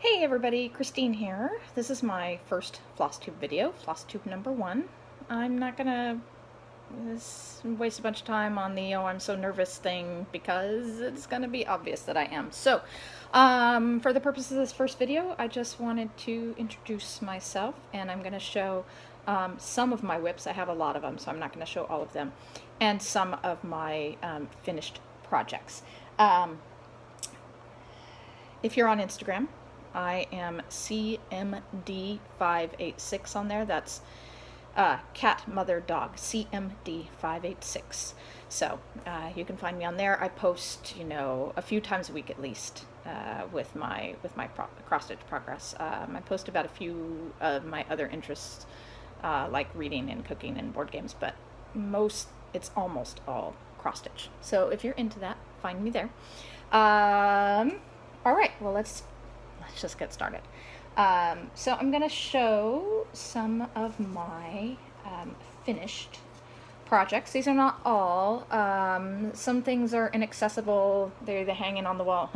Hey everybody, Christine here. This is my first FlossTube video, FlossTube number 1. I'm not gonna waste a bunch of time on the "oh, I'm so nervous" thing because it's gonna be obvious that I am. So, for the purpose of this first video, I just wanted to introduce myself, and I'm gonna show some of my whips. I have a lot of them, so I'm not gonna show all of them, and some of my finished projects. If you're on Instagram, I am CMD586 on there. That's cat, mother, dog, CMD586. So you can find me on there. I post, a few times a week at least with my cross stitch progress. I post about a few of my other interests like reading and cooking and board games, but it's almost all cross stitch. So if you're into that, find me there. All right, well let's just get started. So I'm going to show some of my finished projects. These are not all. Some things are inaccessible. They're hanging on the wall.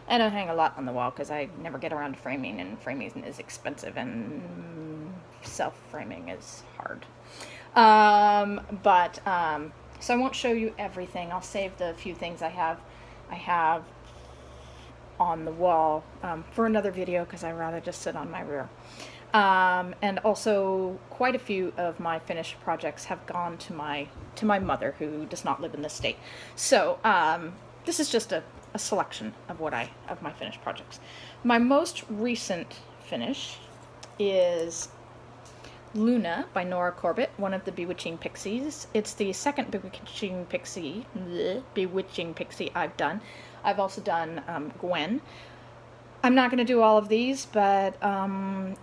I don't hang a lot on the wall because I never get around to framing, and framing is expensive and self-framing is hard. So I won't show you everything. I'll save the few things I have on the wall for another video because I'd rather just sit on my rear. And also quite a few of my finished projects have gone to my mother, who does not live in this state. So this is just a selection of my finished projects. My most recent finish is Luna by Nora Corbett, one of the Bewitching Pixies. It's the second Bewitching Pixie I've done. I've also done Gwen. I'm not going to do all of these, but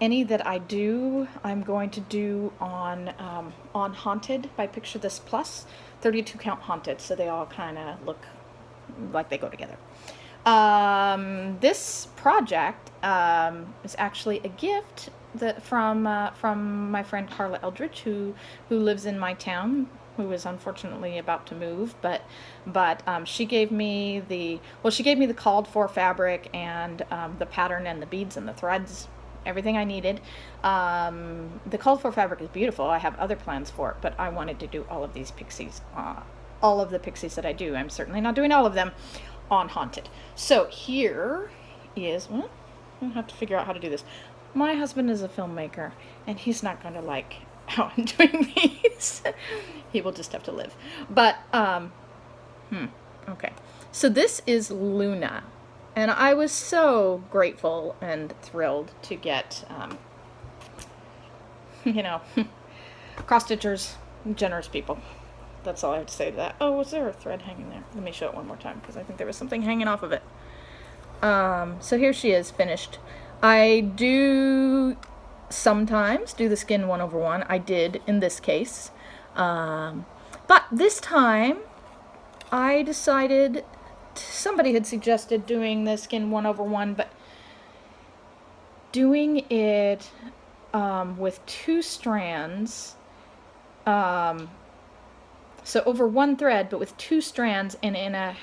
any that I do, I'm going to do on Haunted by Picture This Plus, 32 count Haunted, so they all kind of look like they go together. This project is actually a gift from my friend Carla Eldridge, who lives in my town, who is unfortunately about to move, but she gave me the called for fabric and the pattern and the beads and the threads, everything I needed. The called for fabric is beautiful. I have other plans for it, but I wanted to do all of these pixies, all of the pixies that I do. I'm certainly not doing all of them on Haunted. So here is, well, I have to figure out how to do this. My husband is a filmmaker, and he's not going to like how I'm doing these. He will just have to live. But, okay. So this is Luna, and I was so grateful and thrilled to get, cross-stitchers, generous people. That's all I have to say to that. Oh, was there a thread hanging there? Let me show it one more time, because I think there was something hanging off of it. So here she is, finished. I do sometimes do the skin 1/1. I did in this case. But this time I decided, somebody had suggested doing the skin 1/1, but doing it with 2 strands, so over 1 thread, but with 2 strands and in a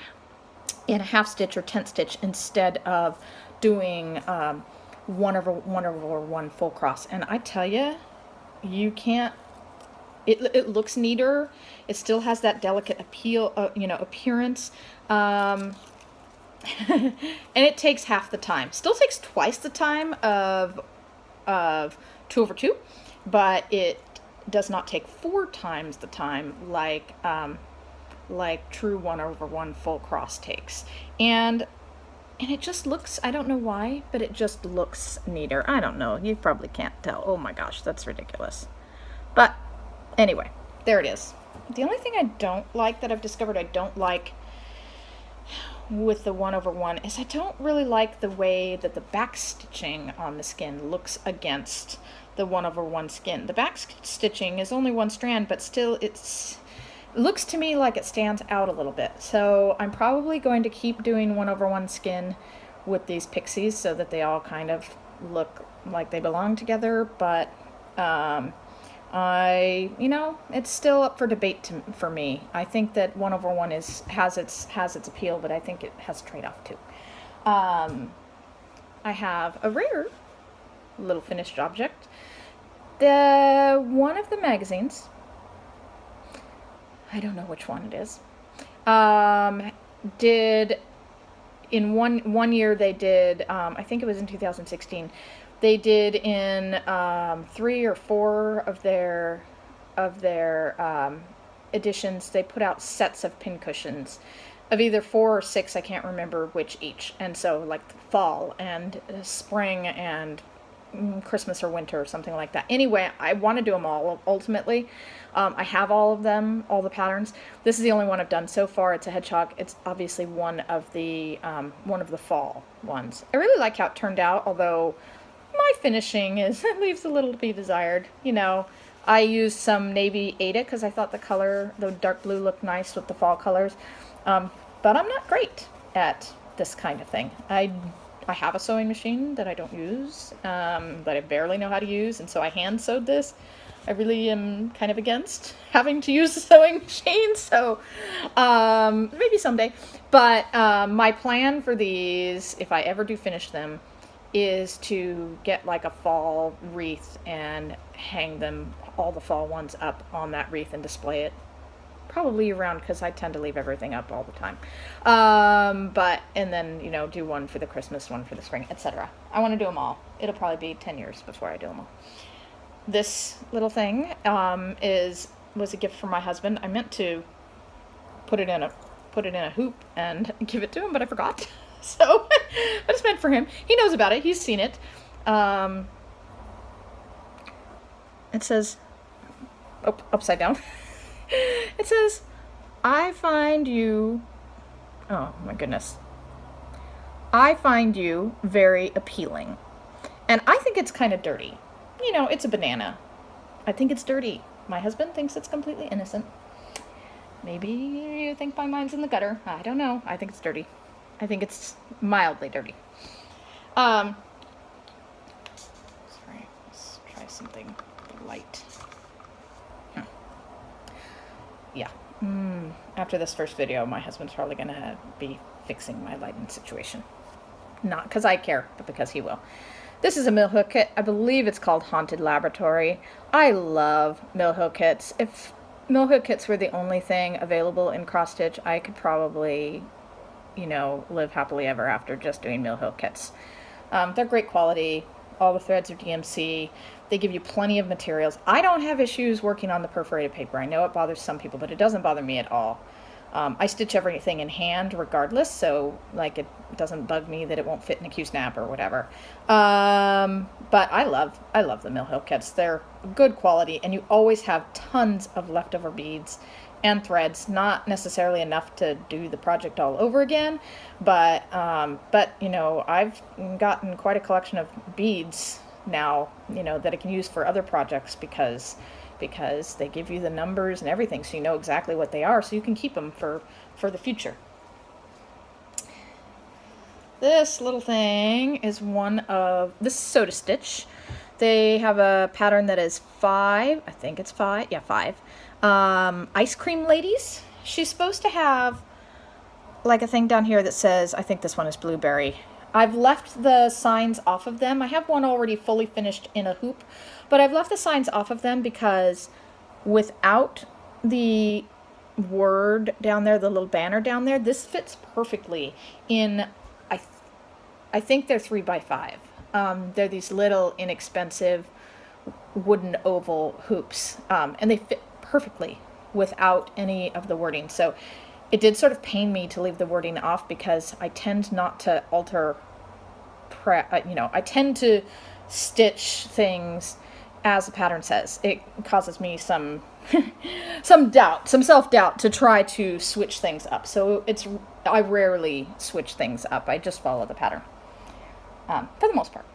half stitch or tent stitch, instead of doing 1/1 full cross. And I tell you, you can't, it looks neater. It still has that delicate appearance. And it takes half the time. Still takes twice the time of 2/2, but it does not take 4 times the time like true 1/1 full cross takes. And it just looks, I don't know why, but it just looks neater. I don't know. You probably can't tell. Oh my gosh, that's ridiculous. But anyway, there it is. The only thing I don't like, that I've discovered I don't like with the 1/1, is I don't really like the way that the back stitching on the skin looks against the 1/1 skin. The back stitching is only 1 strand, but still it looks to me like it stands out a little bit. So I'm probably going to keep doing 1/1 skin with these pixies so that they all kind of look like they belong together. But it's still up for debate for me. I think that 1/1 has its appeal, but I think it has trade-off too. I have a rare little finished object. One of the magazines, I don't know which one it is, did, in one year they did, I think it was in 2016, they did in 3 or 4 of their editions, they put out sets of pincushions of either 4 or 6, I can't remember which each. And so like fall and spring and Christmas or winter or something like that. Anyway, I want to do them all ultimately. I have all of them, all the patterns. This is the only one I've done so far. It's a hedgehog. It's obviously one of the fall ones. I really like how it turned out, although my finishing leaves a little to be desired. You know, I used some navy Ada because I thought the dark blue looked nice with the fall colors. But I'm not great at this kind of thing. I have a sewing machine that I don't use, that I barely know how to use, and so I hand sewed this. I really am kind of against having to use a sewing machine, so maybe someday. But my plan for these, if I ever do finish them, is to get like a fall wreath and hang them, all the fall ones, up on that wreath and display it. Probably around, because I tend to leave everything up all the time. And then, you know, do one for the Christmas, one for the spring, etc. I want to do them all. It'll probably be 10 years before I do them all. This little thing was a gift from my husband. I meant to put it in a hoop and give it to him, but I forgot. So, but it's meant for him. He knows about it. He's seen it. It says, upside down. It says, I find you, oh my goodness, I find you very appealing. And I think it's kind of dirty. You know, it's a banana. I think it's dirty. My husband thinks it's completely innocent. Maybe you think my mind's in the gutter. I don't know. I think it's dirty. I think it's mildly dirty. Sorry, let's try something light. Yeah. After this first video, my husband's probably going to be fixing my lighting situation. Not because I care, but because he will. This is a mill hook kit. I believe it's called Haunted Laboratory. I love mill hook kits. If mill hook kits were the only thing available in cross stitch, I could probably, you know, live happily ever after just doing mill hook kits. They're great quality. All the threads are DMC. They give you plenty of materials. I don't have issues working on the perforated paper. I know it bothers some people, but it doesn't bother me at all. I stitch everything in hand regardless, so like it doesn't bug me that it won't fit in a Q-snap or whatever. But I love the mill hook kits. They're good quality, and you always have tons of leftover beads and threads. Not necessarily enough to do the project all over again, but you know, I've gotten quite a collection of beads now, you know, that I can use for other projects because they give you the numbers and everything, so you know exactly what they are, so you can keep them for the future. This little thing is this is Soda Stitch. They have a pattern that is 5, I think it's 5, yeah, 5. Ice Cream Ladies. She's supposed to have like a thing down here that says, I think this one is Blueberry. I've left the signs off of them. I have one already fully finished in a hoop, but I've left the signs off of them because without the word down there, the little banner down there, this fits perfectly in, I think they're 3x5. They're these little inexpensive wooden oval hoops, and they fit perfectly without any of the wording. So it did sort of pain me to leave the wording off because I tend not to alter, you know, I tend to stitch things as the pattern says. It causes me some doubt, some self-doubt to try to switch things up. So I rarely switch things up. I just follow the pattern, for the most part.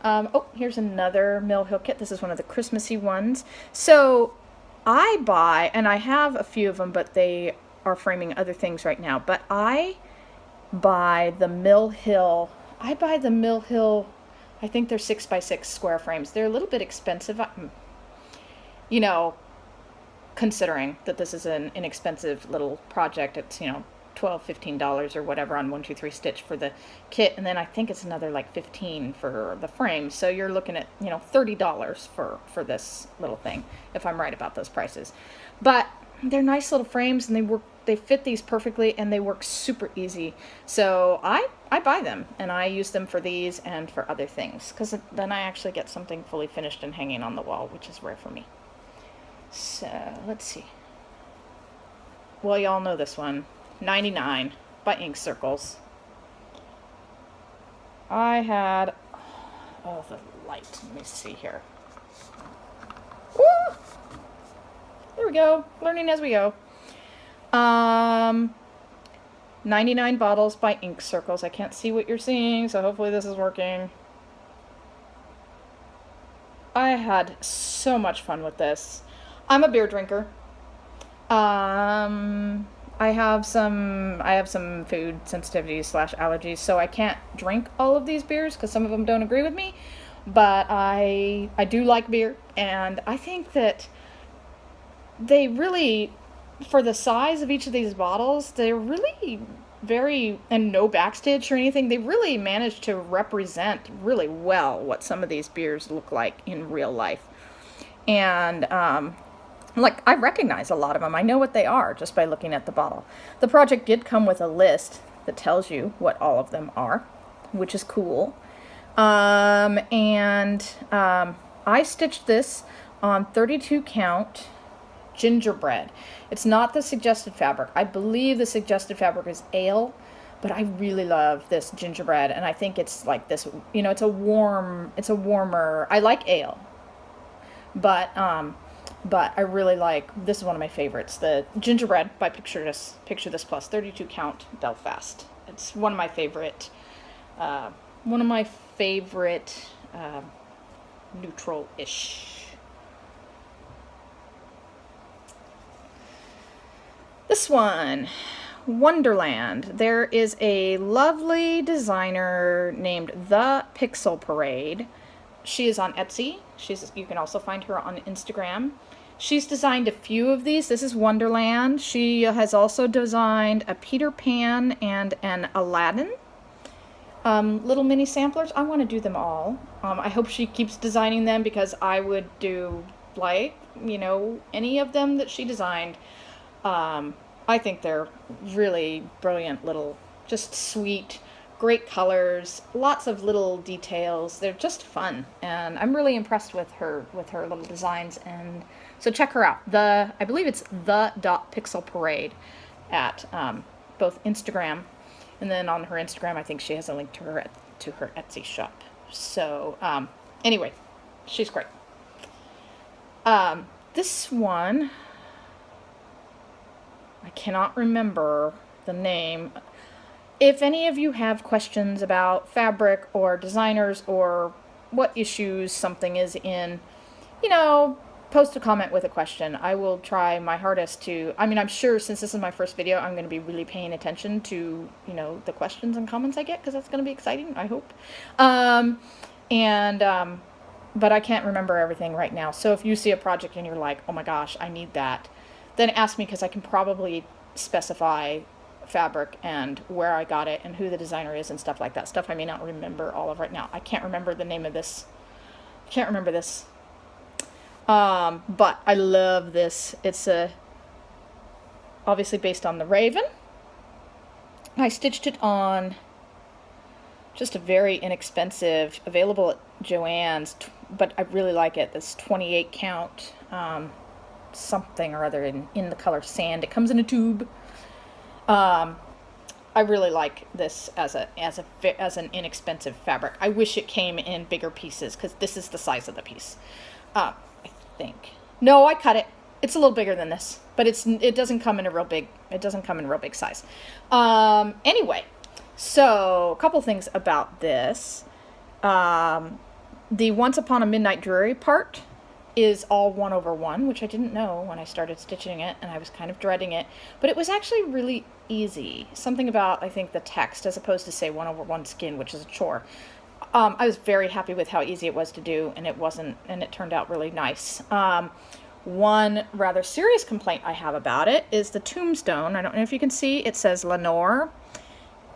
Oh, here's another mill hook kit. This is one of the Christmassy ones. So I buy, and I have a few of them, but they are framing other things right now, but I buy the Mill Hill, I think they're 6x6 square frames. They're a little bit expensive, you know, considering that this is an inexpensive little project. It's, you know, $12, $15 or whatever on 123 Stitch for the kit, and then I think it's another like $15 for the frame. So you're looking at, you know, $30 for this little thing, if I'm right about those prices. But they're nice little frames, and they fit these perfectly, and they work super easy. So I buy them, and I use them for these and for other things, because then I actually get something fully finished and hanging on the wall, which is rare for me. So let's see. Well, y'all know this one. 99 by Ink Circles. I had, oh, the light. Let me see here. Woo! There we go. Learning as we go. 99 bottles by Ink Circles. I can't see what you're seeing, so hopefully this is working. I had so much fun with this. I'm a beer drinker. I have some food sensitivities / allergies, so I can't drink all of these beers because some of them don't agree with me. But I do like beer, and I think that they really, for the size of each of these bottles, they're really very, and no backstitch or anything, they really managed to represent really well what some of these beers look like in real life. And like, I recognize a lot of them. I know what they are just by looking at the bottle. The project did come with a list that tells you what all of them are, which is cool. I stitched this on 32 count gingerbread. It's not the suggested fabric. I believe the suggested fabric is ale, but I really love this gingerbread, and I think it's like this, you know, it's a warmer, I like ale, but I really like, this is one of my favorites, the gingerbread by Picture This Plus 32 count Belfast. It's one of my favorite neutral-ish. This one, Wonderland. There is a lovely designer named The Pixel Parade. She is on Etsy. You can also find her on Instagram. She's designed a few of these. This is Wonderland. She has also designed a Peter Pan and an Aladdin. Little mini samplers. I want to do them all. I hope she keeps designing them, because I would do, like, you know, any of them that she designed. I think they're really brilliant little, just sweet, great colors, lots of little details. They're just fun, and I'm really impressed with her little designs. And so check her out. I believe it's the.pixel parade at both Instagram, and then on her Instagram I think she has a link to her Etsy shop. So anyway, she's great. This one, I cannot remember the name. If any of you have questions about fabric or designers or what issues something is in, you know, post a comment with a question. I will try my hardest to, I mean, I'm sure since this is my first video, I'm going to be really paying attention to, you know, the questions and comments I get, because that's going to be exciting, I hope. But I can't remember everything right now. So if you see a project and you're like, oh my gosh, I need that, then ask me, because I can probably specify fabric and where I got it and who the designer is and stuff like that. Stuff I may not remember all of right now. I can't remember the name of this. I can't remember this. But I love this. It's obviously based on the Raven. I stitched it on just a very inexpensive, available at Joann's, but I really like it. This 28 count something or other in the color sand. It comes in a tube. I really like this as an inexpensive fabric. I wish it came in bigger pieces, because this is the size of the piece. I think. No, I cut it. It's a little bigger than this, but it doesn't come in a real big size. Anyway, so a couple things about this. The Once Upon a Midnight Dreary part is all 1/1, which I didn't know when I started stitching it, and I was kind of dreading it, but it was actually really easy. Something about, I think, the text, as opposed to, say, 1/1 skin, which is a chore. I was very happy with how easy it was to do, and it turned out really nice. One rather serious complaint I have about it is the tombstone. I don't know if you can see, it says Lenore.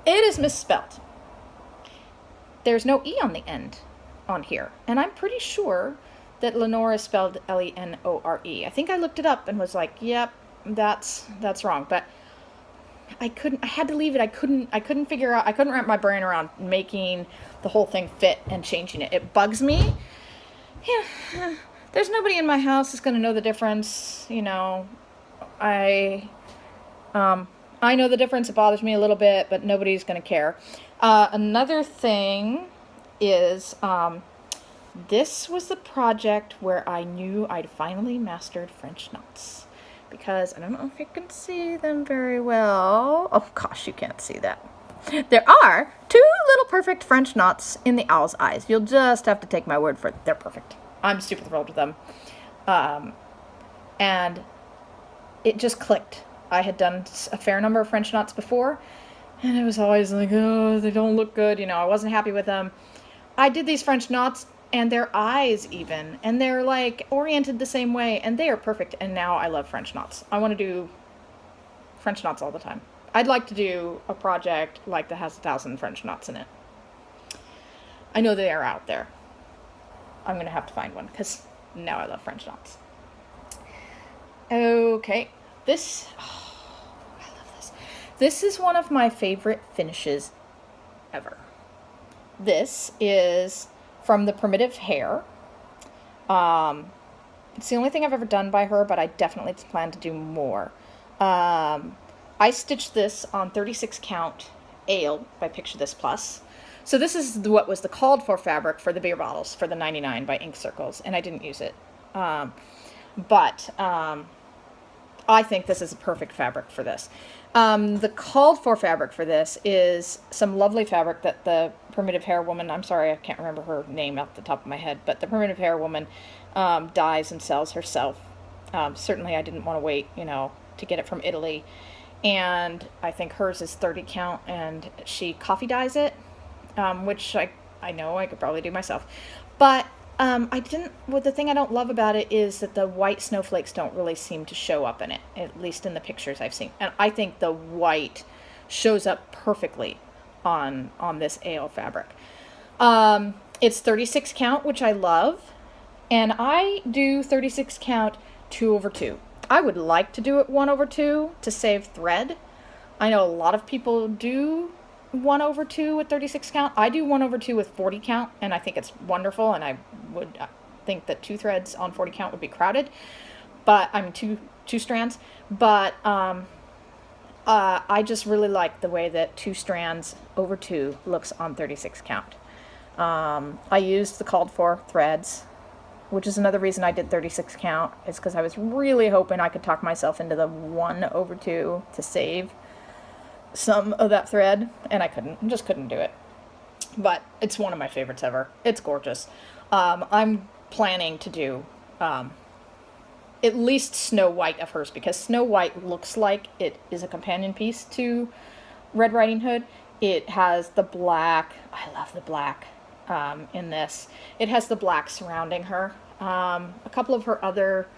It is misspelled. There's no E on the end on here. And I'm pretty sure that Lenore is spelled Lenore. I think I looked it up and was like, yep, that's wrong. But I had to leave it. I couldn't figure out, I couldn't wrap my brain around making the whole thing fit and changing it. It bugs me. Yeah, there's nobody in my house that's going to know the difference. You know, I know the difference. It bothers me a little bit, but nobody's going to care. Another thing is, this was the project where I knew I'd finally mastered French knots. Because I don't know if you can see them very well. Oh gosh, you can't see that. There are 2 little perfect French knots in the owl's eyes. You'll just have to take my word for it. They're perfect. I'm super thrilled with them. And it just clicked. I had done a fair number of French knots before, and it was always like, oh, they don't look good. You know, I wasn't happy with them. I did these French knots, and their eyes even, and they're like oriented the same way, and they are perfect. And now I love French knots. I want to do French knots all the time. I'd like to do a project like that has 1,000 French knots in it. I know they are out there. I'm going to have to find one because now I love French knots. Okay, I love this. This is one of my favorite finishes ever. This is from the Primitive Hair. It's the only thing I've ever done by her, but I definitely plan to do more. I stitched this on 36 count Ale by Picture This Plus. So this is what was the called for fabric for the beer bottles for the 99 by Ink Circles, and I didn't use it. But I think this is a perfect fabric for this. The called for fabric for this is some lovely fabric that the Primitive Hair woman, I'm sorry, I can't remember her name off the top of my head, but the Primitive Hair woman dyes and sells herself. Certainly I didn't want to wait, to get it from Italy. And I think hers is 30 count, and she coffee dyes it, which I know I could probably do myself. But the thing I don't love about it is that the white snowflakes don't really seem to show up in it, at least in the pictures I've seen. And I think the white shows up perfectly on this Ale fabric. It's 36 count, which I love, and I do 36 count 2/2. I would like to do it 1/2 to save thread. I know a lot of people do 1/2 with 36 count. I do 1/2 with 40 count, and I think it's wonderful, and I would think that 2 threads on 40 count would be crowded, but I mean two strands, but I just really like the way that 2 strands over 2 looks on 36 count. I used the called for threads, which is another reason I did 36 count, is because I was really hoping I could talk myself into the 1/2 to save some of that thread, and I just couldn't do it. But it's one of my favorites ever. It's gorgeous. I'm planning to do at least Snow White of hers, because Snow White looks like it is a companion piece to Red Riding Hood. It has the black. I love the black in this. It has the black surrounding her. A couple of her other,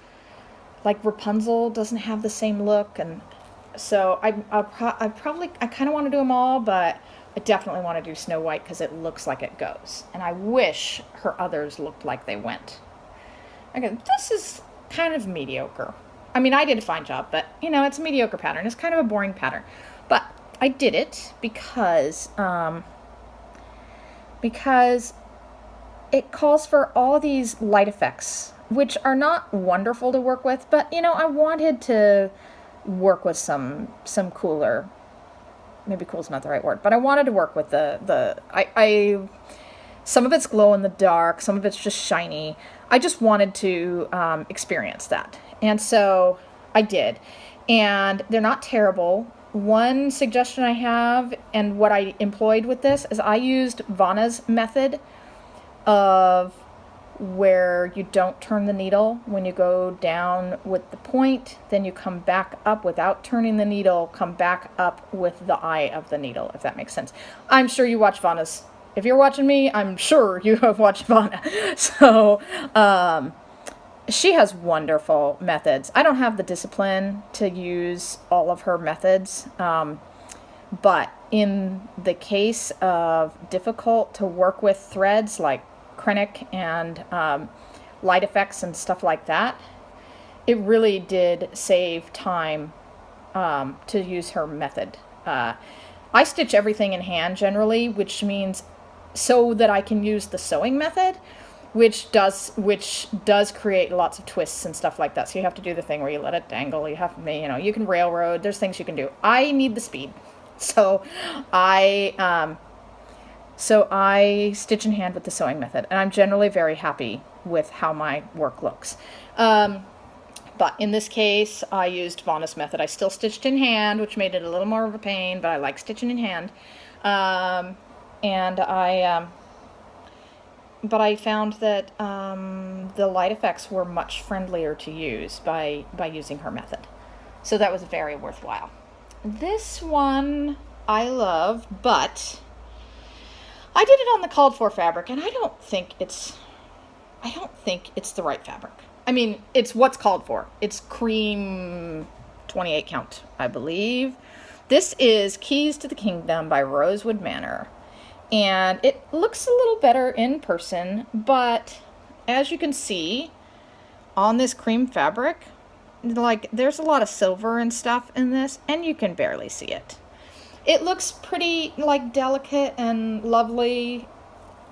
like Rapunzel, doesn't have the same look, and so I kind of want to do them all, but I definitely want to do Snow White because it looks like it goes, and I wish her others looked like they went. Okay, this is kind of mediocre. I mean, I did a fine job, but it's a mediocre pattern. It's kind of a boring pattern, but I did it because it calls for all these light effects, which are not wonderful to work with, but I wanted to work with some cooler, maybe cool is not the right word, but I wanted to work with some of it's glow in the dark, some of it's just shiny. I just wanted to experience that, and so I did, and they're not terrible. One suggestion I have, and what I employed with this, is I used Vanna's method of where you don't turn the needle when you go down with the point, then you come back up without turning the needle, come back up with the eye of the needle, if that makes sense. I'm sure you watch Vanna's. If you're watching me, I'm sure you have watched Vanna. So she has wonderful methods. I don't have the discipline to use all of her methods, but in the case of difficult to work with threads like Krennic and light effects and stuff like that, it really did save time to use her method. I stitch everything in hand generally, which means so that I can use the sewing method, which does create lots of twists and stuff like that. So you have to do the thing where you let it dangle. You have, you can railroad. There's things you can do. I need the speed, so I stitch in hand with the sewing method, and I'm generally very happy with how my work looks. But in this case, I used Vanna's method. I still stitched in hand, which made it a little more of a pain, but I like stitching in hand. But I found that the light effects were much friendlier to use by using her method. So that was very worthwhile. This one I love, but I did it on the called for fabric, and I don't think it's the right fabric. I mean, it's what's called for. It's cream 28 count, I believe. This is Keys to the Kingdom by Rosewood Manor. And it looks a little better in person, but as you can see on this cream fabric, like there's a lot of silver and stuff in this, and you can barely see it. It looks pretty like delicate and lovely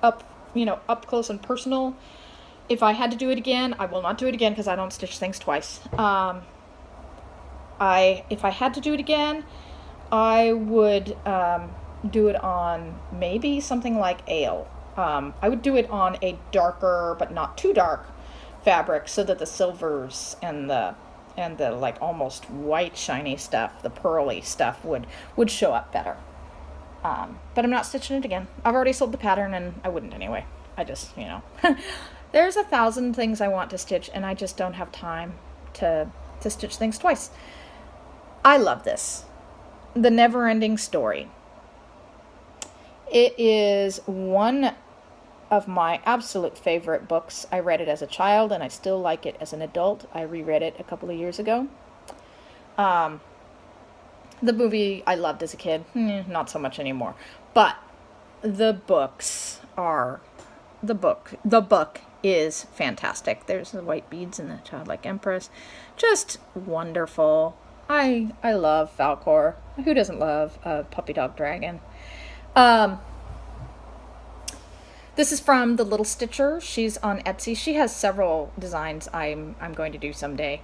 up close and personal. If I had to do it again, I will not do it again because I don't stitch things twice. If I had to do it again, I would do it on maybe something like ale. I would do it on a darker but not too dark fabric so that the silvers and the like almost white shiny stuff, the pearly stuff would show up better. But I'm not stitching it again. I've already sold the pattern and I wouldn't anyway. I just, there's 1,000 things I want to stitch, and I just don't have time to stitch things twice. I love this. The Neverending Story. It is one of my absolute favorite books. I read it as a child, and I still like it as an adult. I reread it a couple of years ago. The movie I loved as a kid, not so much anymore. But the book is fantastic. There's the white beads and the childlike empress. Just wonderful. I love Falcor. Who doesn't love a puppy dog dragon? This is from The Little Stitcher. She's on Etsy. She has several designs I'm going to do someday.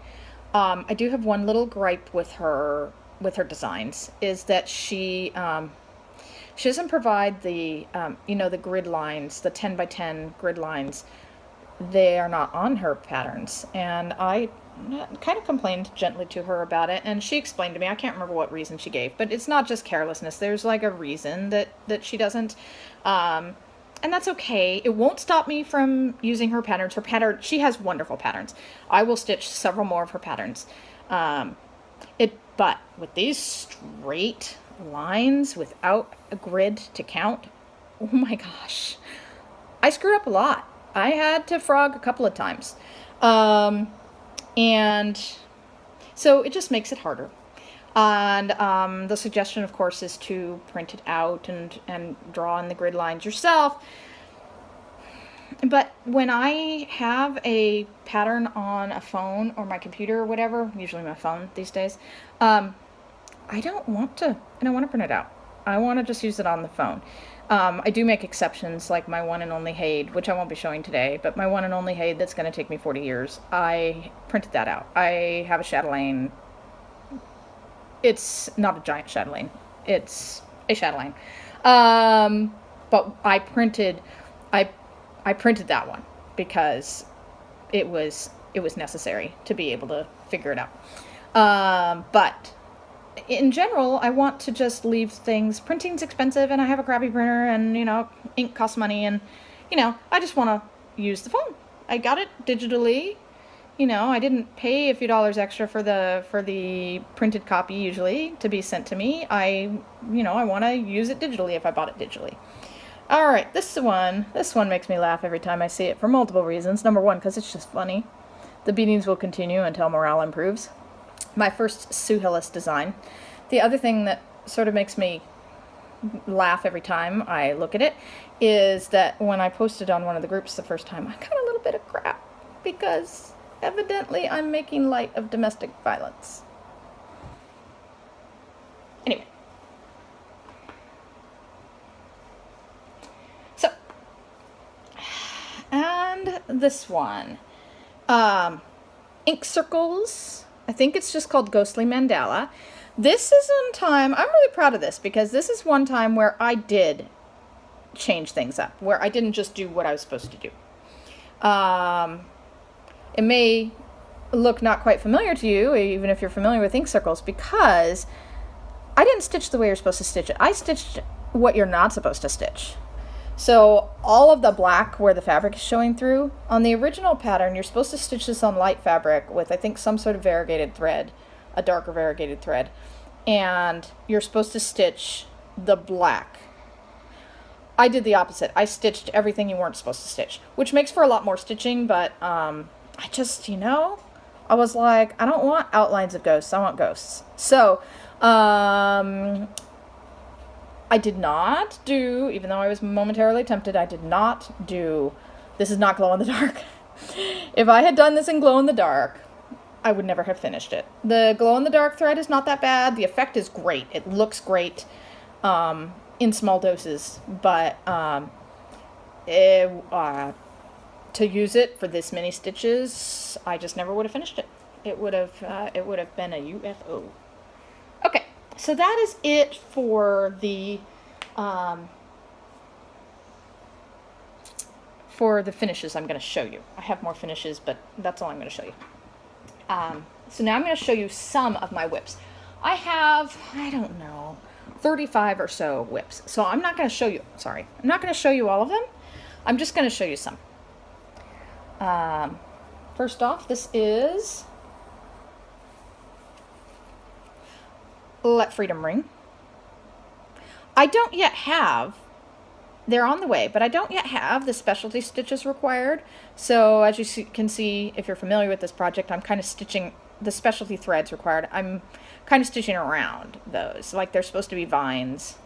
I do have one little gripe with her designs, is that she doesn't provide the the grid lines, the 10 by 10 grid lines. They are not on her patterns, and I kind of complained gently to her about it, and she explained to me, I can't remember what reason she gave, but it's not just carelessness. There's like a reason that she doesn't, and that's okay. It won't stop me from using her patterns. She has wonderful patterns. I will stitch several more of her patterns. But with these straight lines without a grid to count, oh my gosh, I screwed up a lot. I had to frog a couple of times. And so it just makes it harder. And the suggestion, of course, is to print it out and draw in the grid lines yourself. But when I have a pattern on a phone or my computer or whatever, usually my phone these days, I don't want to print it out. I want to just use it on the phone. I do make exceptions, like my one and only Haid, which I won't be showing today, but my one and only Haid that's going to take me 40 years, I printed that out. I have a Chatelain. It's not a giant Chatelain. It's a Chatelain. But I printed that one because it was necessary to be able to figure it out. But in general, I want to just leave things. Printing's expensive, and I have a crappy printer, and ink costs money, and I just want to use the phone. I got it digitally. I didn't pay a few dollars extra for the printed copy usually to be sent to me. I want to use it digitally if I bought it digitally. All right, this one makes me laugh every time I see it for multiple reasons. Number one, because it's just funny. The beatings will continue until morale improves. My first Suhalis design. The other thing that sort of makes me laugh every time I look at it is that when I posted on one of the groups the first time, I got a little bit of crap because evidently I'm making light of domestic violence. Anyway. So, and this one. Ink circles. I think it's just called Ghostly Mandala. This is one time, I'm really proud of this because this is one time where I did change things up, where I didn't just do what I was supposed to do. It may look not quite familiar to you, even if you're familiar with ink circles, because I didn't stitch the way you're supposed to stitch it. I stitched what you're not supposed to stitch. So all of the black where the fabric is showing through, on the original pattern, you're supposed to stitch this on light fabric with, I think, some sort of variegated thread, a darker variegated thread, and you're supposed to stitch the black. I did the opposite. I stitched everything you weren't supposed to stitch, which makes for a lot more stitching, but I just, I was like, I don't want outlines of ghosts, I want ghosts. So, I did not do, even though I was momentarily tempted, I did not do, this is not glow in the dark. If I had done this in glow in the dark, I would never have finished it. The glow in the dark thread is not that bad. The effect is great. It looks great in small doses, but to use it for this many stitches, I just never would have finished it. It would have been a UFO. Okay. So that is it for the finishes I'm going to show you. I have more finishes, but that's all I'm going to show you. So now I'm going to show you some of my whips. I have, I don't know, 35 or so whips. So I'm not going to show you, I'm not going to show you all of them. I'm just going to show you some. First off, this is Let Freedom Ring. I don't yet have, they're on the way, but I don't yet have the specialty stitches required. So as you can see, if you're familiar with this project, I'm kind of stitching the specialty threads required. I'm kind of stitching around those. Like they're supposed to be vines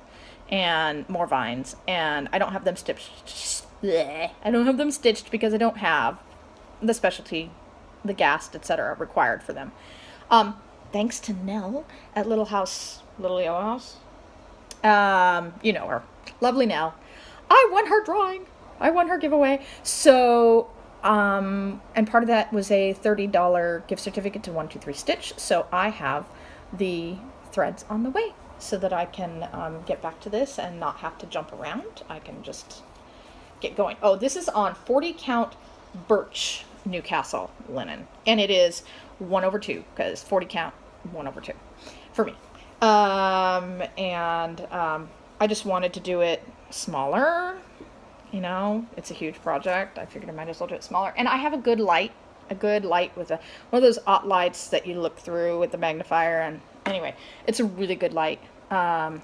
and more vines, and I don't have them stitched. I don't have them stitched because I don't have the specialty, the gast, etc. required for them. Thanks to Nell at Little Yellow House. You know her. Lovely Nell. I won her drawing. I won her giveaway. So, and part of that was a $30 gift certificate to 123 Stitch. So I have the threads on the way so that I can get back to this and not have to jump around. I can just get going. Oh, this is on 40 count birch Newcastle linen. And it is 1/2 because 40 count 1/2 for me. I just wanted to do it smaller. It's a huge project. I figured I might as well do it smaller. And I have a good light with one of those OT lights that you look through with the magnifier. And anyway, it's a really good light. And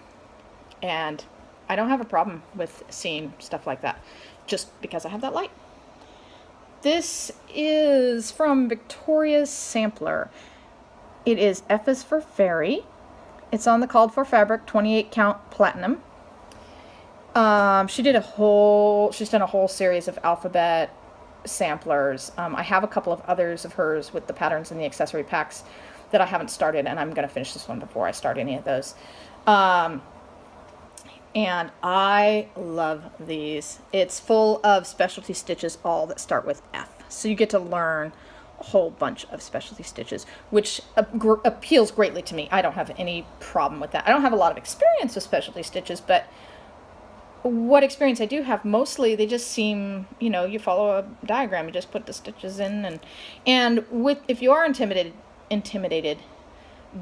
I don't have a problem with seeing stuff like that just because I have that light. This is from Victoria's Sampler. It is F is for Fairy. It's on the Called For Fabric 28 count platinum. She's done a whole series of alphabet samplers. I have a couple of others of hers with the patterns and the accessory packs that I haven't started, and I'm going to finish this one before I start any of those. And I love these. It's full of specialty stitches, all that start with F. So you get to learn a whole bunch of specialty stitches, which appeals greatly to me. I don't have any problem with that. I don't have a lot of experience with specialty stitches, but what experience I do have, mostly they just seem, you follow a diagram, you just put the stitches in, and if you are intimidated,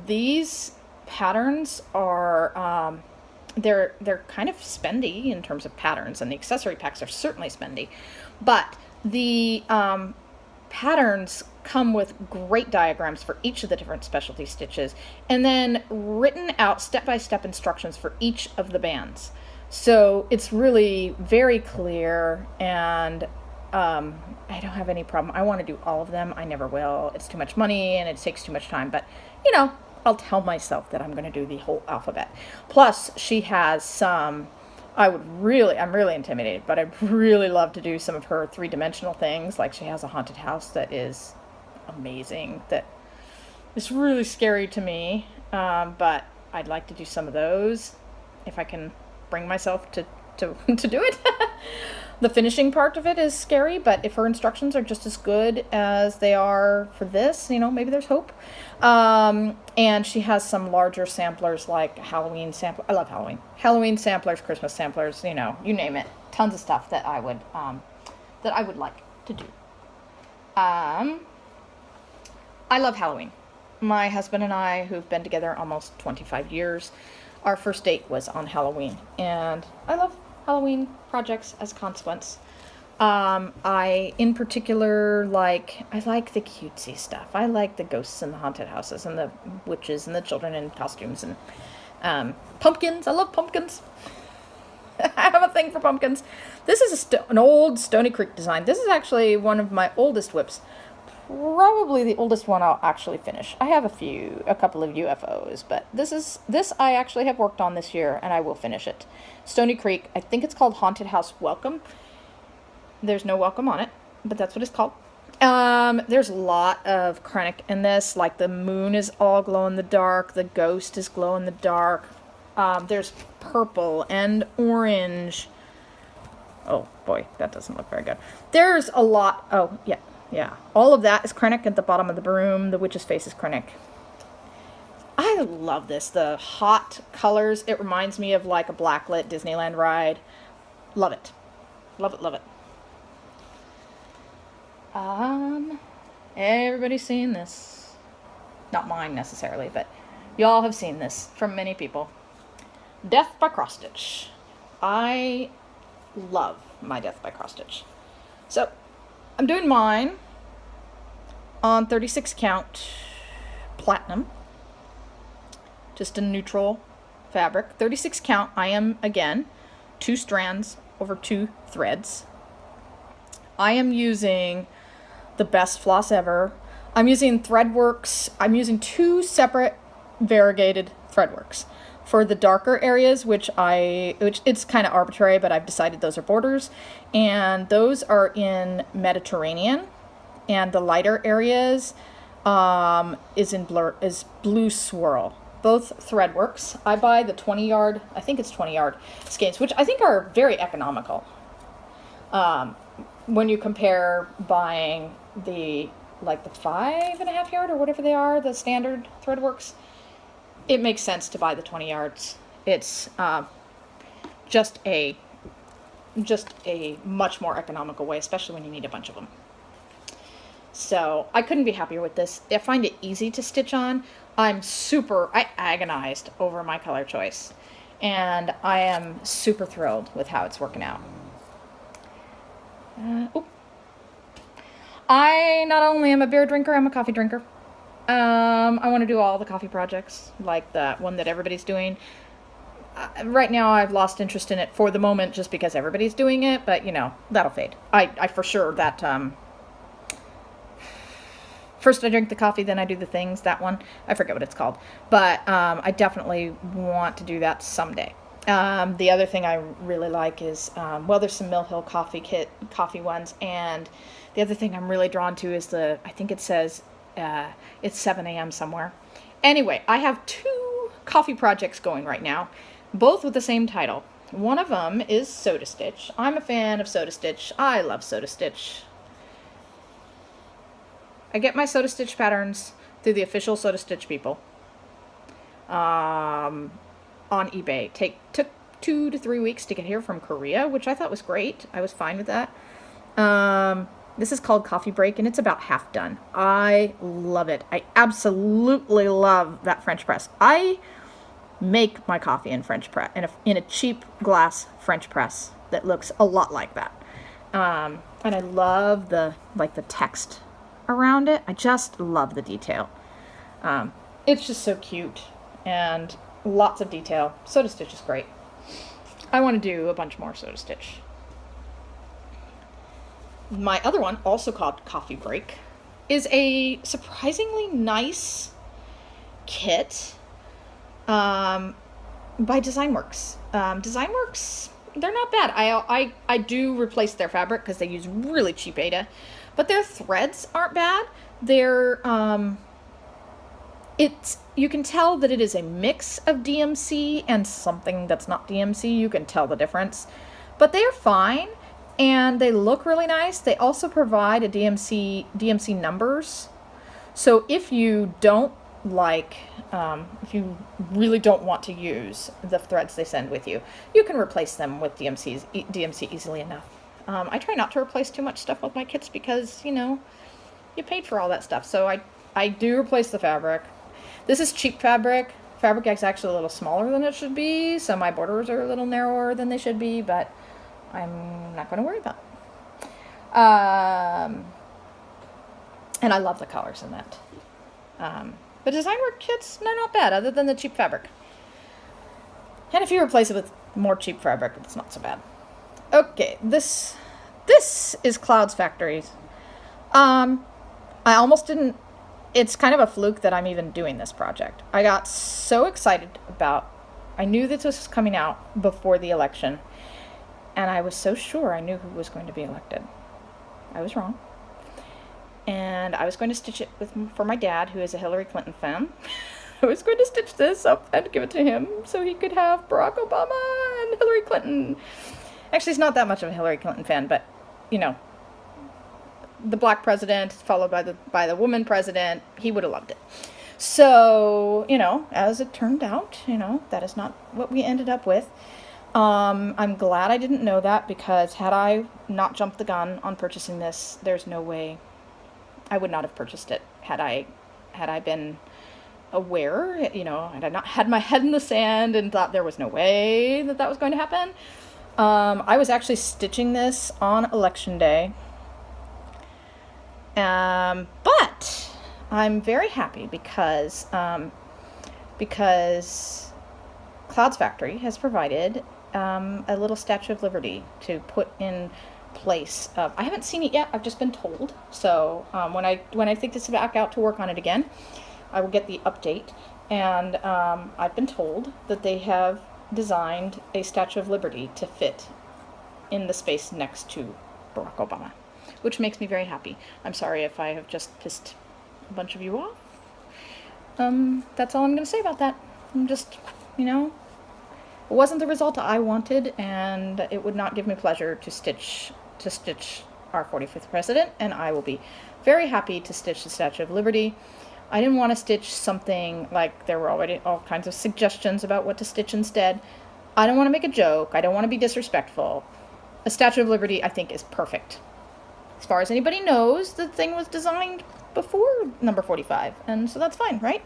these patterns are they're kind of spendy in terms of patterns, and the accessory packs are certainly spendy, but the patterns come with great diagrams for each of the different specialty stitches, and then written out step-by-step instructions for each of the bands. So it's really very clear, and I don't have any problem. I want to do all of them. I never will. It's too much money and it takes too much time. But, you know, I'll tell myself that I'm going to do the whole alphabet. Plus, she has some, I'm really intimidated, but I'd really love to do some of her three-dimensional things. Like she has a haunted house that is amazing, that is really scary to me. But I'd like to do some of those if I can bring myself to do it. The finishing part of it is scary, but if her instructions are just as good as they are for this, you know, maybe there's hope. And she has some larger samplers, like Halloween sampler. I love Halloween. Halloween samplers, Christmas samplers, you know, you name it. Tons of stuff that I would like to do. I love Halloween. My husband and I, who've been together almost 25 years, our first date was on Halloween, and I love Halloween projects as a consequence. I, in particular, I like the cutesy stuff. I like the ghosts and the haunted houses and the witches and the children in costumes and pumpkins. I love pumpkins. I have a thing for pumpkins. This is an old Stony Creek design. This is actually one of my oldest whips. Probably the oldest one I'll actually finish. I have a couple of UFOs, but this I actually have worked on this year, and I will finish it. Stony Creek, I think it's called Haunted House Welcome. There's no welcome on it, but that's what it's called. There's a lot of Krennic in this, like the moon is all glow in the dark, the ghost is glow in the dark. There's purple and orange. Oh boy, that doesn't look very good. There's a lot, yeah, all of that is Krennic at the bottom of the broom. The witch's face is Krennic. I love this. The hot colors. It reminds me of like a blacklit Disneyland ride. Love it. Love it, love it. Everybody's seen this. Not mine necessarily, but y'all have seen this from many people. Death by Cross Stitch. I love my Death by Cross Stitch. So, I'm doing mine on 36 count platinum. Just a neutral fabric. 36 count, I am, again, 2 strands over 2 threads. I am using the best floss ever. I'm using Threadworks. I'm using 2 separate variegated Threadworks. For the darker areas, which it's kind of arbitrary, but I've decided those are borders, and those are in Mediterranean, and the lighter areas is blue swirl. Both Threadworks. I buy the 20-yard, I think it's 20-yard skeins, which I think are very economical. When you compare buying the 5.5 yard or whatever they are, the standard Threadworks, it makes sense to buy the 20 yards. It's just a much more economical way, especially when you need a bunch of them. So I couldn't be happier with this. I find it easy to stitch on. I agonized over my color choice, and I am super thrilled with how it's working out. I not only am a beer drinker, I'm a coffee drinker. I want to do all the coffee projects, like that one that everybody's doing. Right now, I've lost interest in it for the moment, just because everybody's doing it, but, you know, that'll fade. I for sure, that, first I drink the coffee, then I do the things, that one. I forget what it's called. But, I definitely want to do that someday. The other thing I really like is, there's some Mill Hill coffee ones, and the other thing I'm really drawn to is I think it says, it's 7 a.m. somewhere. Anyway, I have 2 coffee projects going right now, both with the same title. One of them is Soda Stitch. I'm a fan of Soda Stitch. I love Soda Stitch. I get my Soda Stitch patterns through the official Soda Stitch people on eBay. Took 2 to 3 weeks to get here from Korea, which I thought was great. I was fine with that. This is called Coffee Break, and it's about half done. I love it. I absolutely love that French press. I make my coffee in French press, in a cheap glass French press that looks a lot like that. And I love the text around it. I just love the detail. It's just so cute, and lots of detail. Soda Stitch is great. I want to do a bunch more Soda Stitch. My other one, also called Coffee Break, is a surprisingly nice kit by Designworks. Designworks, they're not bad. I do replace their fabric because they use really cheap Aida, but their threads aren't bad. They're you can tell that it is a mix of DMC and something that's not DMC. You can tell the difference, but they are fine and they look really nice. They also provide a DMC numbers. So if you don't like, if you really don't want to use the threads they send with you, you can replace them with DMC easily enough. I try not to replace too much stuff with my kits because, you know, you paid for all that stuff. So I do replace the fabric. This is cheap fabric. Fabric is actually a little smaller than it should be, so my borders are a little narrower than they should be, but I'm not going to worry about it. And I love the colors in that. But Designwork kits, they're not bad, other than the cheap fabric. And if you replace it with more cheap fabric, it's not so bad. Okay, this is Cloud's Factories. I almost didn't. It's kind of a fluke that I'm even doing this project. I got so excited I knew that this was coming out before the election, and I was so sure I knew who was going to be elected. I was wrong. And I was going to stitch it for my dad, who is a Hillary Clinton fan. I was going to stitch this up and give it to him so he could have Barack Obama and Hillary Clinton. Actually, he's not that much of a Hillary Clinton fan, but, you know, the black president followed by the woman president, he would have loved it. So, you know, as it turned out, you know, that is not what we ended up with. I'm glad I didn't know that, because had I not jumped the gun on purchasing this, there's no way I would not have purchased it had I been aware, you know, had I not had my head in the sand and thought there was no way that was going to happen. I was actually stitching this on election day. But I'm very happy because Cloud's Factory has provided a little Statue of Liberty to put in place of. I haven't seen it yet. I've just been told. So when I think this back out to work on it again, I will get the update. And I've been told that they have designed a Statue of Liberty to fit in the space next to Barack Obama, which makes me very happy. I'm sorry if I have just pissed a bunch of you off. That's all I'm going to say about that. I'm just, you know, it wasn't the result I wanted, and it would not give me pleasure to stitch our 45th president, and I will be very happy to stitch the Statue of Liberty. I didn't want to stitch something like there were already all kinds of suggestions about what to stitch instead. I don't want to make a joke. I don't want to be disrespectful. A Statue of Liberty, I think, is perfect. As far as anybody knows, the thing was designed before number 45, and so that's fine, right?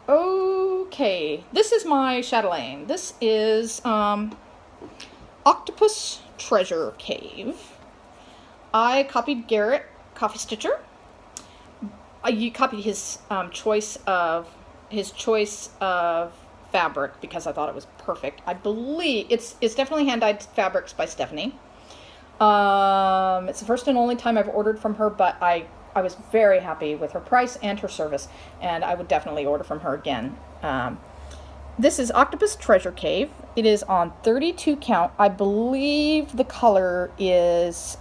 Okay, this is my Chatelain. This is Octopus Treasure Cave. I copied Garrett Coffee Stitcher. I copied his choice of fabric because I thought it was perfect. I believe it's definitely hand-dyed fabrics by Stephanie. It's the first and only time I've ordered from her, but I was very happy with her price and her service, and I would definitely order from her again. This is Octopus Treasure Cave. It is on 32 count. I believe the color is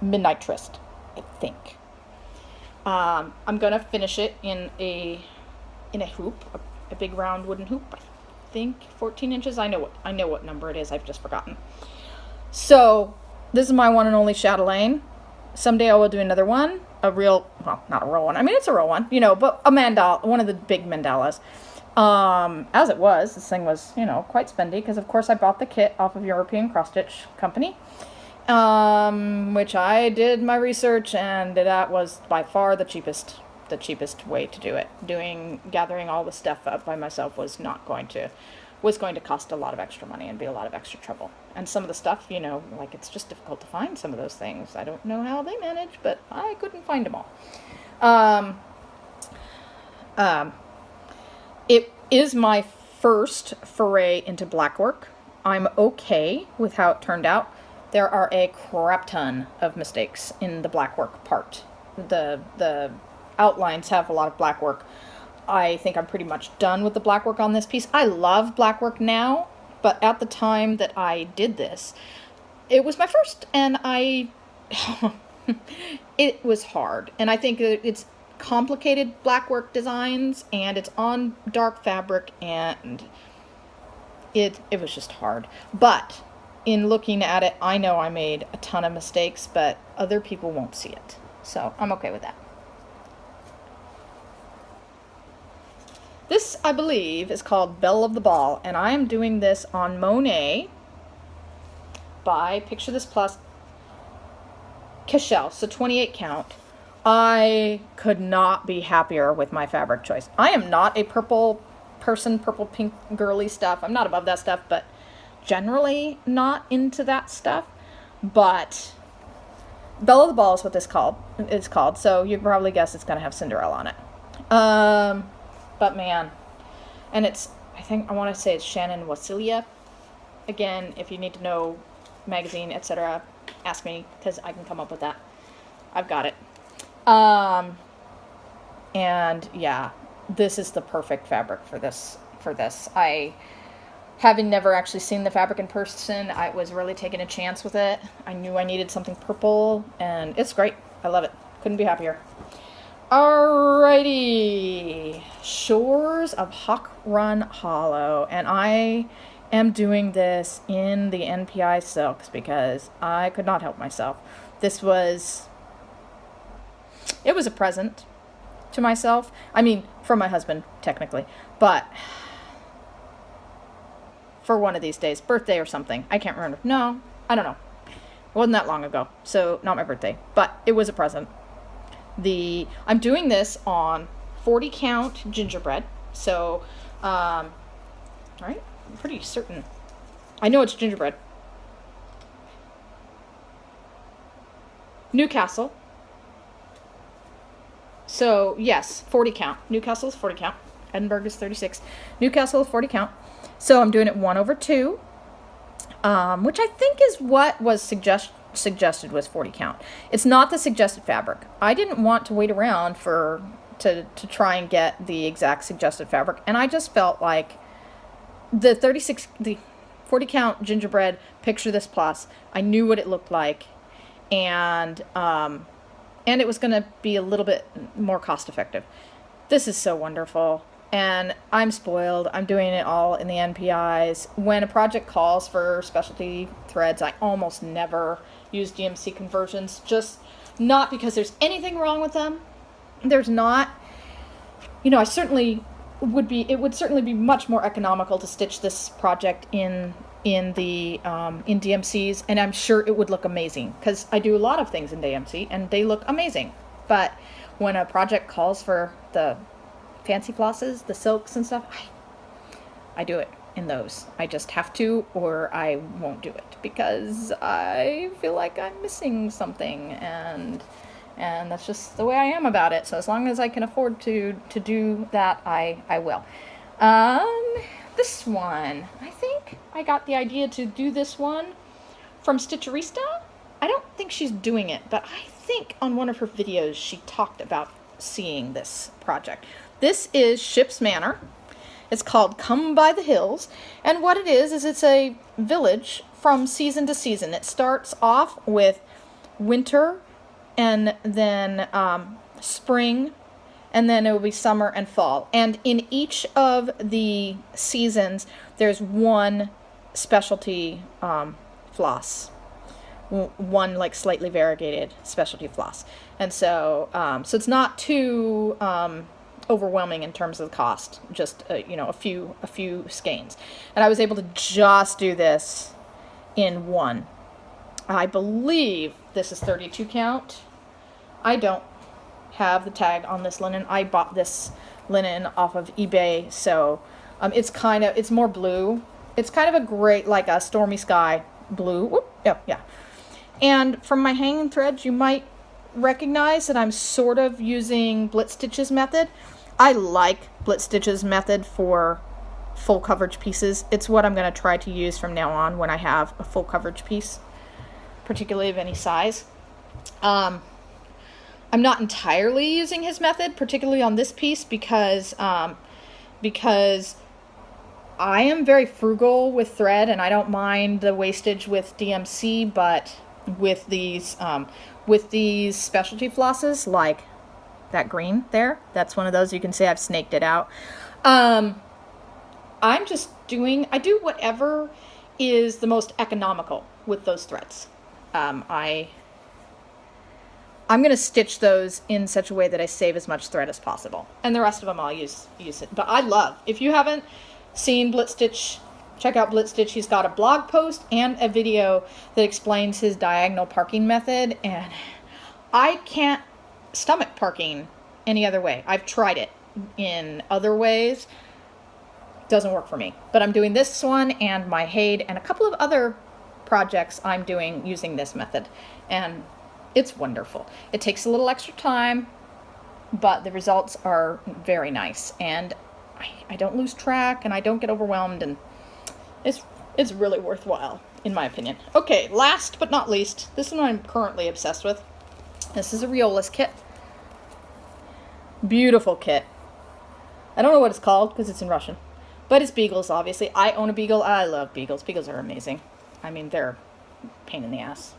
Midnight Tryst, I think. I'm gonna finish it in a hoop, a big round wooden hoop. I think 14 inches. I know what number it is. I've just forgotten. So this is my one and only Chatelain. Someday I will do another one. Not a real one. I mean, it's a real one, you know, but a mandala, one of the big mandalas. As it was, this thing was, you know, quite spendy because, of course, I bought the kit off of European Cross Stitch Company, which I did my research, and that was by far the cheapest way to do it. Gathering all the stuff up by myself was going to cost a lot of extra money and be a lot of extra trouble. And some of the stuff, you know, like, it's just difficult to find some of those things. I don't know how they manage, but I couldn't find them all. It is my first foray into black work. I'm okay with how it turned out. There are a crap ton of mistakes in the black work part. The outlines have a lot of black work. I think I'm pretty much done with the black work on this piece. I love black work now, but at the time that I did this, it was my first, and it was hard. And I think it's complicated black work designs, and it's on dark fabric, and it was just hard. But in looking at it, I know I made a ton of mistakes, but other people won't see it. So I'm okay with that. This, I believe, is called Belle of the Ball, and I am doing this on Monet by Picture This Plus Cashel, so 28 count. I could not be happier with my fabric choice. I am not a purple person, purple pink girly stuff. I'm not above that stuff, but generally not into that stuff. But Belle of the Ball is what this is called, so you probably guess it's going to have Cinderella on it. But man, and it's, I want to say it's Shannon Wasiliev. Again, if you need to know magazine, etc., ask me, because I can come up with that. I've got it. And yeah, this is the perfect fabric for this. I, having never actually seen the fabric in person, I was really taking a chance with it. I knew I needed something purple, and it's great. I love it. Couldn't be happier. Alrighty, Shores of Hawk Run Hollow, and I am doing this in the NPI silks because I could not help myself. It was a present to myself. I mean, from my husband, technically, but for one of these days, birthday or something. I can't remember. No, I don't know. It wasn't that long ago, so not my birthday, but it was a present. I'm doing this on 40 count gingerbread, so, right, I'm pretty certain. I know it's gingerbread. Newcastle. So, yes, 40 count. Newcastle is 40 count. Edinburgh is 36. Newcastle is 40 count. So I'm doing it 1/2, which I think is what was suggested was 40 count. It's not the suggested fabric. I didn't want to wait around to try and get the exact suggested fabric, and I just felt like the 40 count gingerbread Picture This Plus, I knew what it looked like, and it was going to be a little bit more cost effective. This is so wonderful. And I'm spoiled. I'm doing it all in the NPIs. When a project calls for specialty threads, I almost never use DMC conversions. Just not because there's anything wrong with them. There's not. It would certainly be much more economical to stitch this project in DMCs, and I'm sure it would look amazing because I do a lot of things in DMC and they look amazing. But when a project calls for the fancy flosses, the silks and stuff, I do it in those. I just have to, or I won't do it because I feel like I'm missing something, and that's just the way I am about it. So as long as I can afford to do that, I will. This one, I think I got the idea to do this one from Stitcherista. I don't think she's doing it, but I think on one of her videos she talked about seeing this project. This is Ship's Manor. It's called Come by the Hills, and what it is it's a village from season to season. It starts off with winter, and then spring, and then it will be summer and fall. And in each of the seasons, there's one specialty floss, one like slightly variegated specialty floss. And so it's not too overwhelming in terms of the cost, just a few skeins. And I was able to just do this in one. I believe this is 32 count. I don't have the tag on this linen. I bought this linen off of eBay, so it's more blue. It's kind of a great, like a stormy sky blue. Whoop, yeah. And from my hanging threads, you might recognize that I'm sort of using Blitz Stitch's method. I like Blitz Stitch's method for full coverage pieces. It's what I'm going to try to use from now on when I have a full coverage piece, particularly of any size. I'm not entirely using his method, particularly on this piece, because I am very frugal with thread, and I don't mind the wastage with DMC, but with these specialty flosses, like that green there, that's one of those, you can see I've snaked it out. I do whatever is the most economical with those threads. I'm going to stitch those in such a way that I save as much thread as possible. And the rest of them I'll use it. But I love, if you haven't seen Blitz Stitch, check out Blitz Stitch. He's got a blog post and a video that explains his diagonal parking method. And I can't stomach parking any other way. I've tried it in other ways. Doesn't work for me. But I'm doing this one and my Hade and a couple of other projects I'm doing using this method. And it's wonderful. It takes a little extra time, but the results are very nice. And I don't lose track and I don't get overwhelmed, and it's really worthwhile, in my opinion. Okay, last but not least, this one I'm currently obsessed with. This is a Riolas kit. Beautiful kit. I don't know what it's called because it's in Russian. But it's Beagles, obviously. I own a Beagle. I love Beagles. Beagles are amazing. I mean, they're a pain in the ass.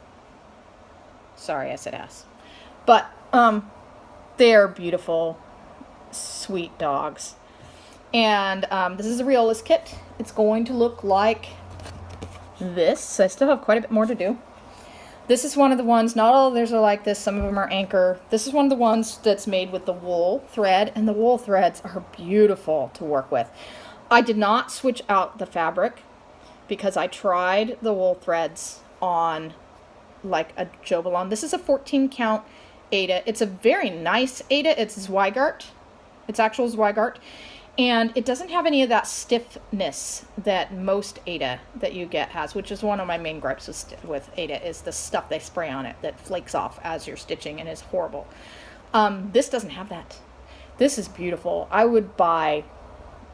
Sorry, I said ass. But they're beautiful, sweet dogs. And this is a Riolas kit. It's going to look like this. I still have quite a bit more to do. This is one of the ones, not all of theirs are like this. Some of them are anchor. This is one of the ones that's made with the wool thread, and the wool threads are beautiful to work with. I did not switch out the fabric because I tried the wool threads on like a Jobalon. This is a 14 count Aida. It's a very nice Aida. It's Zweigart. It's actual Zweigart. And it doesn't have any of that stiffness that most Aida that you get has, which is one of my main gripes with Aida, is the stuff they spray on it that flakes off as you're stitching and is horrible. This doesn't have that. This is beautiful. I would buy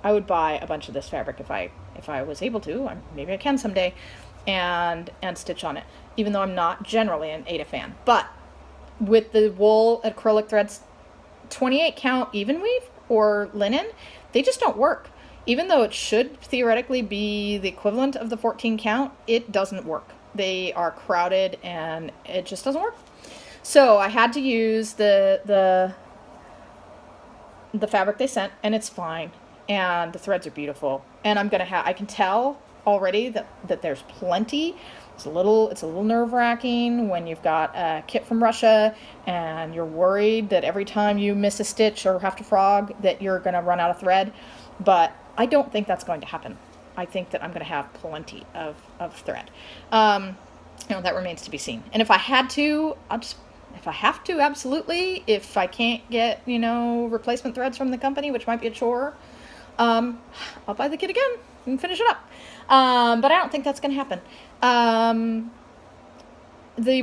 a bunch of this fabric if I was able to. Maybe I can someday, and stitch on it, even though I'm not generally an Aida fan. But with the wool acrylic threads, 28 count even weave or linen, they just don't work. Even though it should theoretically be the equivalent of the 14 count, it doesn't work. They are crowded and it just doesn't work. So I had to use the fabric they sent, and it's fine. And the threads are beautiful. And I can tell already that there's plenty. It's a little nerve-wracking when you've got a kit from Russia and you're worried that every time you miss a stitch or have to frog that you're going to run out of thread. But I don't think that's going to happen. I think that I'm going to have plenty of thread. That remains to be seen. And if I had to, if I have to, absolutely. If I can't get, replacement threads from the company, which might be a chore, I'll buy the kit again and finish it up. But I don't think that's going to happen. The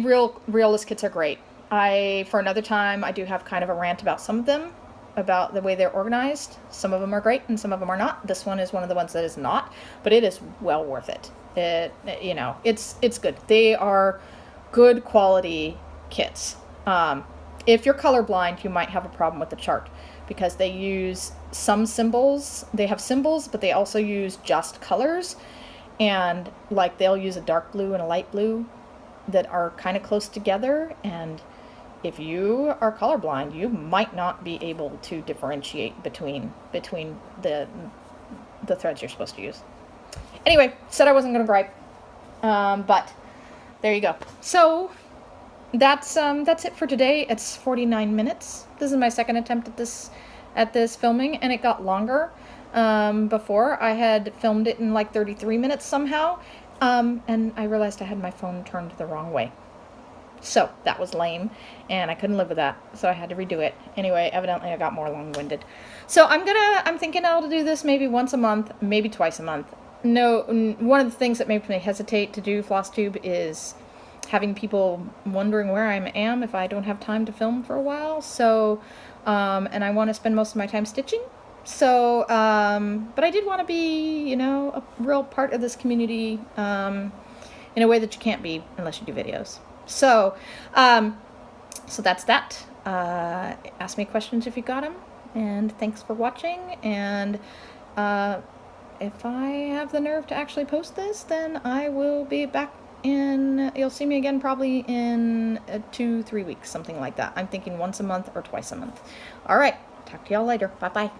Riolas kits are great. For another time, I do have kind of a rant about some of them, about the way they're organized. Some of them are great and some of them are not. This one is one of the ones that is not, but it is well worth it. It's good. They are good quality kits. If you're colorblind, you might have a problem with the chart because they use some symbols. They have symbols, but they also use just colors. And like they'll use a dark blue and a light blue that are kind of close together. And if you are colorblind, you might not be able to differentiate between the threads you're supposed to use. Anyway, said I wasn't going to gripe, but there you go. So that's it for today. It's 49 minutes. This is my second attempt at this filming, and it got longer. Before I had filmed it in like 33 minutes somehow, and I realized I had my phone turned the wrong way. So that was lame, and I couldn't live with that, so I had to redo it. Anyway, evidently I got more long-winded. So I'm thinking I'll do this maybe once a month, maybe twice a month. No, one of the things that makes me hesitate to do FlossTube is having people wondering where I am if I don't have time to film for a while. So, and I want to spend most of my time stitching. So, but I did want to be, you know, a real part of this community in a way that you can't be unless you do videos. So, so that's that. Ask me questions if you got them. And thanks for watching. And if I have the nerve to actually post this, then I will be back in, you'll see me again probably in 2-3 weeks, something like that. I'm thinking once a month or twice a month. All right, talk to y'all later. Bye-bye.